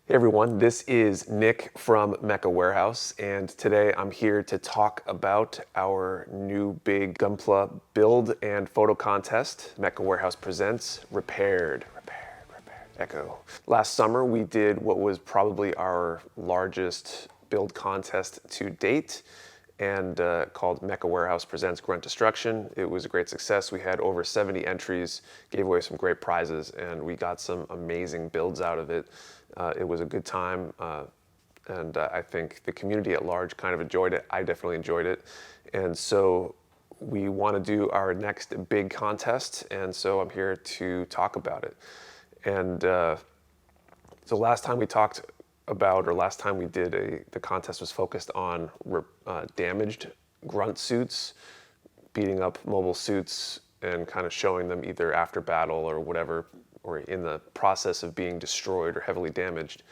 Hey everyone, this is Nick from Mecha Warehouse, and today I'm here to talk about our new big gunpla build and photo contest. Mecha Warehouse presents Repaired. Echo. Last summer we did what was probably our largest build contest to date, and called Mecha Warehouse Presents Grunt Destruction. It was a great success. We had over 70 entries, gave away some great prizes, and we got some amazing builds out of it. It was a good time, and I think the community at large kind of enjoyed it. I definitely enjoyed it. And so we want to do our next big contest, and so I'm here to talk about it. And so last time we talked about, or last time we did the contest was focused on damaged grunt suits, beating up mobile suits and kind of showing them either after battle or whatever, or in the process of being destroyed or heavily damaged.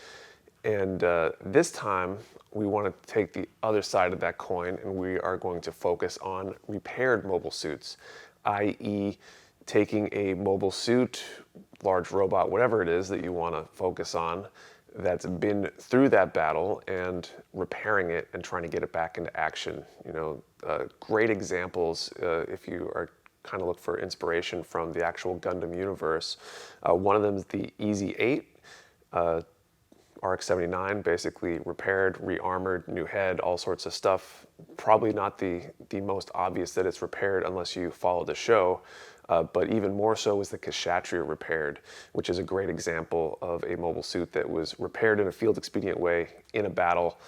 And this time we want to take the other side of that coin, and we are going to focus on repaired mobile suits, i.e. taking a mobile suit, large robot, whatever it is that you want to focus on, that's been through that battle and repairing it and trying to get it back into action. You know, great examples if you are kind of look for inspiration from the actual Gundam universe. One of them is the EZ-8, RX-79, basically repaired, re-armored, new head, all sorts of stuff. Probably not the most obvious that it's repaired unless you follow the show. But even more so is the Kshatriya repaired, which is a great example of a mobile suit that was repaired in a field expedient way in a battle.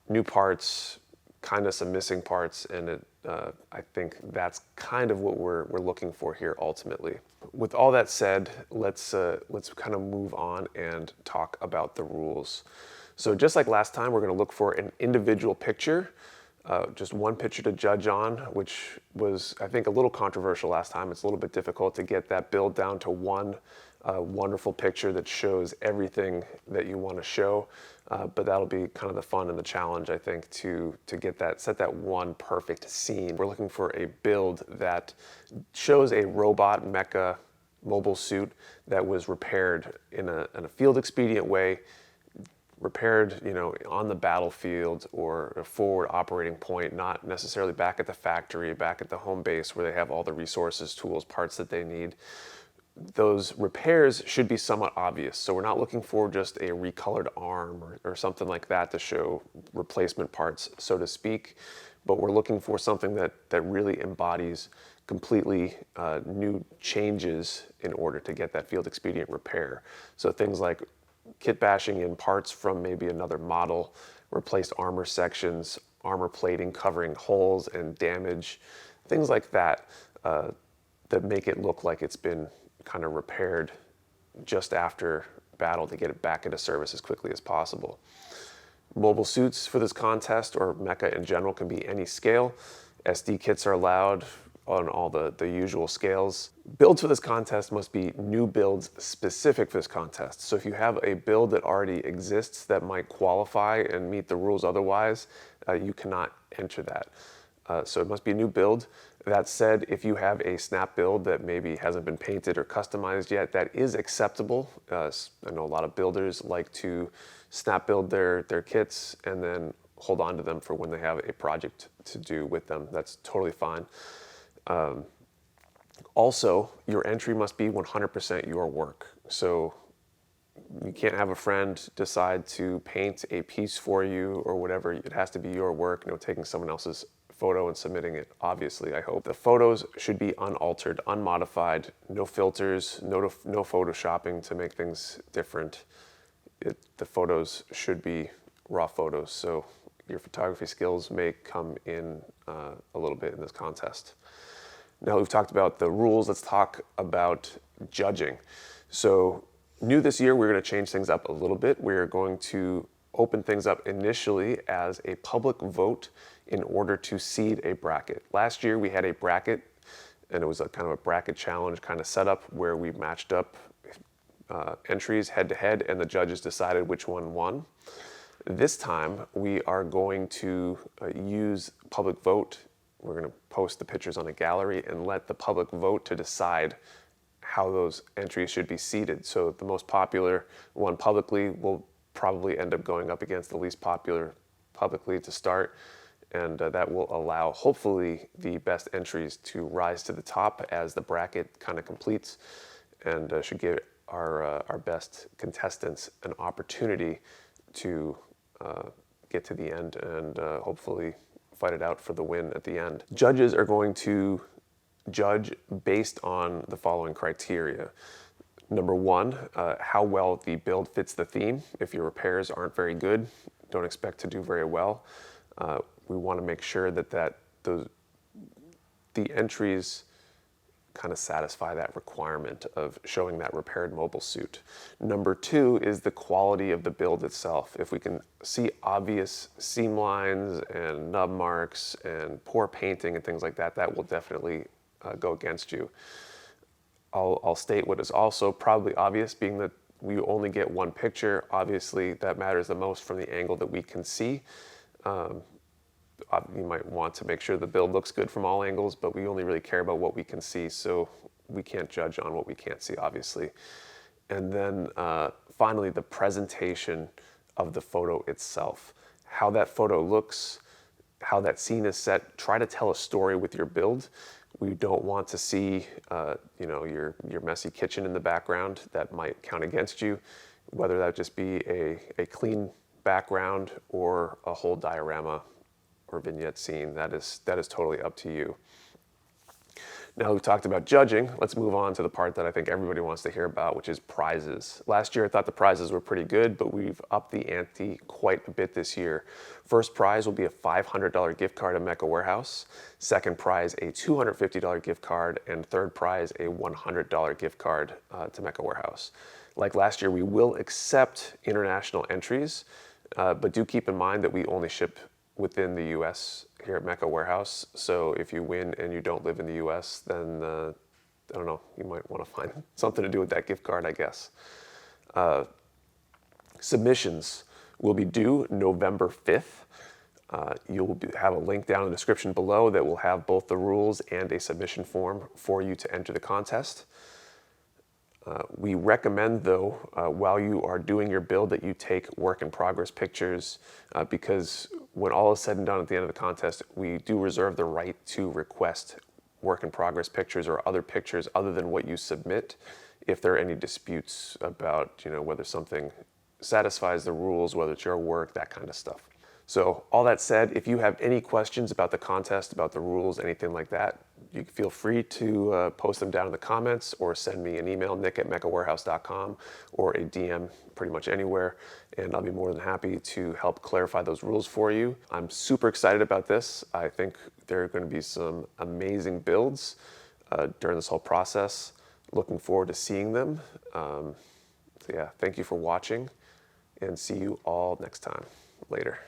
New parts, kind of some missing parts, and I think that's kind of what we're looking for here ultimately. With all that said, let's kind of move on and talk about the rules. So just like last time, we're going to look for an individual picture. Just one picture to judge on, which was, I think, a little controversial last time. It's a little bit difficult to get that build down to one wonderful picture that shows everything that you want to show. But that'll be kind of the fun and the challenge, I think, to get that, set that one perfect scene. We're looking for a build that shows a robot mecha mobile suit that was repaired in a field expedient way, repaired, you know, on the battlefield or a forward operating point, not necessarily back at the factory, back at the home base where they have all the resources, tools, parts that they need. Those repairs should be somewhat obvious. So we're not looking for just a recolored arm or something like that to show replacement parts, so to speak, but we're looking for something that really embodies completely new changes in order to get that field expedient repair. So things like kit bashing in parts from maybe another model, replaced armor sections, armor plating covering holes and damage, things like that that make it look like it's been kind of repaired just after battle to get it back into service as quickly as possible. Mobile suits for this contest, or mecha in general, can be any scale. SD kits are allowed on all the usual scales. Builds for this contest must be new builds specific for this contest. So if you have a build that already exists that might qualify and meet the rules otherwise, you cannot enter that. So it must be a new build. That said, if you have a snap build that maybe hasn't been painted or customized yet, that is acceptable. I know a lot of builders like to snap build their kits and then hold on to them for when they have a project to do with them. That's totally fine. Also, your entry must be 100% your work. So you can't have a friend decide to paint a piece for you or whatever. It has to be your work, you know, taking someone else's photo and submitting it, obviously, I hope. The photos should be unaltered, unmodified, no filters, no photoshopping to make things different. The photos should be raw photos, so your photography skills may come in a little bit in this contest. Now we've talked about the rules, let's talk about judging. So new this year, we're going to change things up a little bit. We're going to open things up initially as a public vote in order to seed a bracket. Last year we had a bracket, and it was a kind of a bracket challenge kind of setup where we matched up entries head to head and the judges decided which one won. This time we are going to use public vote. We're going to post the pictures on a gallery and let the public vote to decide how those entries should be seeded. So the most popular one publicly will probably end up going up against the least popular publicly to start, and that will allow hopefully the best entries to rise to the top as the bracket kind of completes, and should give our best contestants an opportunity to get to the end and hopefully fight it out for the win at the end. Judges are going to judge based on the following criteria. Number one, how well the build fits the theme. If your repairs aren't very good, don't expect to do very well. We want to make sure that the entries kind of satisfy that requirement of showing that repaired mobile suit. Number two is the quality of the build itself. If we can see obvious seam lines and nub marks and poor painting and things like that, that will definitely go against you. I'll state what is also probably obvious, being that we only get one picture. Obviously, that matters the most from the angle that we can see. You might want to make sure the build looks good from all angles, but we only really care about what we can see, so we can't judge on what we can't see, obviously. And then finally, the presentation of the photo itself. How that photo looks, how that scene is set. Try to tell a story with your build. We don't want to see your messy kitchen in the background. That might count against you, whether that just be a clean background or a whole diorama or vignette scene. That is totally up to you. Now we've talked about judging, let's move on to the part that I think everybody wants to hear about, which is prizes. Last year I thought the prizes were pretty good, but we've upped the ante quite a bit this year. First prize will be a $500 gift card at Mecha Warehouse. Second prize, a $250 gift card. And third prize, a $100 gift card to Mecha Warehouse. Like last year, we will accept international entries, but do keep in mind that we only ship within the US here at Mecha Warehouse. So if you win and you don't live in the US, then I don't know, you might want to find something to do with that gift card, I guess. Submissions will be due November 5th. You'll have a link down in the description below that will have both the rules and a submission form for you to enter the contest. We recommend, though, while you are doing your build, that you take work in progress pictures because when all is said and done at the end of the contest, we do reserve the right to request work in progress pictures or other pictures other than what you submit if there are any disputes about whether something satisfies the rules, whether it's your work, that kind of stuff. So all that said, if you have any questions about the contest, about the rules, anything like that, you feel free to post them down in the comments or send me an email, nick@mechawarehouse.com, or a DM pretty much anywhere, and I'll be more than happy to help clarify those rules for you. I'm super excited about this. I think there are going to be some amazing builds during this whole process. Looking forward to seeing them. So yeah, thank you for watching, and see you all next time. Later.